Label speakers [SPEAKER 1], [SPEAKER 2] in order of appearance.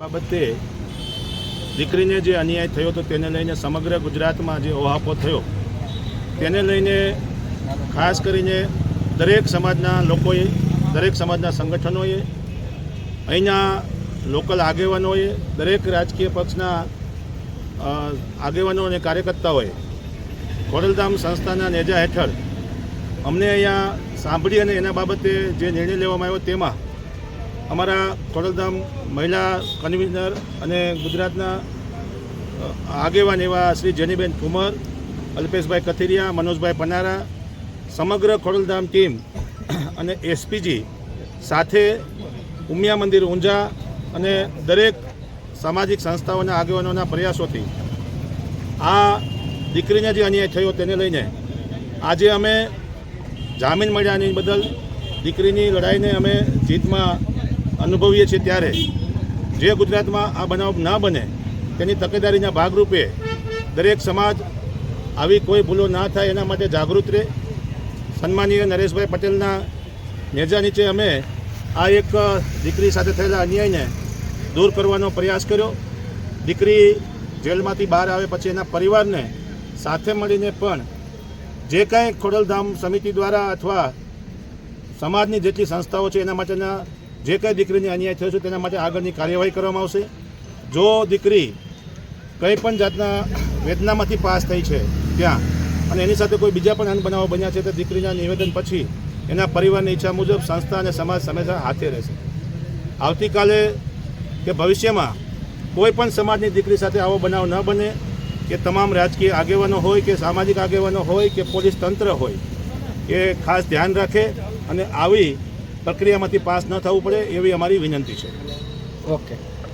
[SPEAKER 1] બાબતે દીકરીને જે અન્યાય થયો હતો તેને લઈને સમગ્ર ગુજરાતમાં જે ઓહાપો થયો તેને લઈને ખાસ કરીને દરેક સમાજના લોકોએ, દરેક સમાજના સંગઠનોએ, અહીંના લોકલ આગેવાનોએ, દરેક રાજકીય પક્ષના આગેવાનો અને કાર્યકર્તાઓએ ખોડલધામ સંસ્થાના નેજા હેઠળ અમને અહીંયા સાંભળી અને એના બાબતે જે નિર્ણય લેવામાં આવ્યો તેમાં અમારા ખોડલધામ મહિલા કન્વીનર અને ગુજરાતના આગેવાન એવા શ્રી જેનીબેન ઠુમર, અલ્પેશભાઈ કથિરિયા, મનોજભાઈ પનારા, સમગ્ર ખોડલધામ ટીમ અને એસપીજી સાથે ઉમિયા મંદિર ઊંઝા અને દરેક સામાજિક સંસ્થાઓના આગેવાનોના પ્રયાસોથી આ દીકરીને જે અન્યાય થયો તેને લઈને આજે અમે જામીન મળ્યાની બદલ દીકરીની લડાઈને અમે જીતમાં અનુભવીએ છીએ ત્યારે જે ગુજરાતમાં આ બનાવ ન બને તેની તકેદારીના ભાગરૂપે દરેક સમાજ આવી કોઈ ભૂલો ના થાય એના માટે જાગૃત રહે. સન્માનીય નરેશભાઈ પટેલના નેજા નીચે અમે આ એક દીકરી સાથે થયેલા અન્યાયને દૂર કરવાનો પ્રયાસ કર્યો. દીકરી જેલમાંથી બહાર આવે પછી એના પરિવારને સાથે મળીને પણ જે કાંઈ ખોડલધામ સમિતિ દ્વારા અથવા સમાજની જેટલી સંસ્થાઓ છે એના માટેના જે કંઈ દીકરીને અન્યાય થયો છે તેના માટે આગળની કાર્યવાહી કરવામાં આવશે. જો દીકરી કંઈ પણ જાતના વેદનામાંથી પાસ થઈ છે ત્યાં અને એની સાથે કોઈ બીજા પણ અનબનાવો બન્યા છે તો દીકરીના નિવેદન પછી એના પરિવારની ઈચ્છા મુજબ સંસ્થા અને સમાજ હંમેશા હાથે રહેશે. આવતીકાલે કે ભવિષ્યમાં કોઈ પણ સમાજની દીકરી સાથે આવો બનાવ ન બને કે તમામ રાજકીય આગેવાનો હોય કે સામાજિક આગેવાનો હોય કે પોલીસ તંત્ર હોય એ ખાસ ધ્યાન રાખે અને આવી પ્રક્રિયામાંથી પાસ ન થવું પડે એવી અમારી વિનંતી છે.
[SPEAKER 2] ઓકે.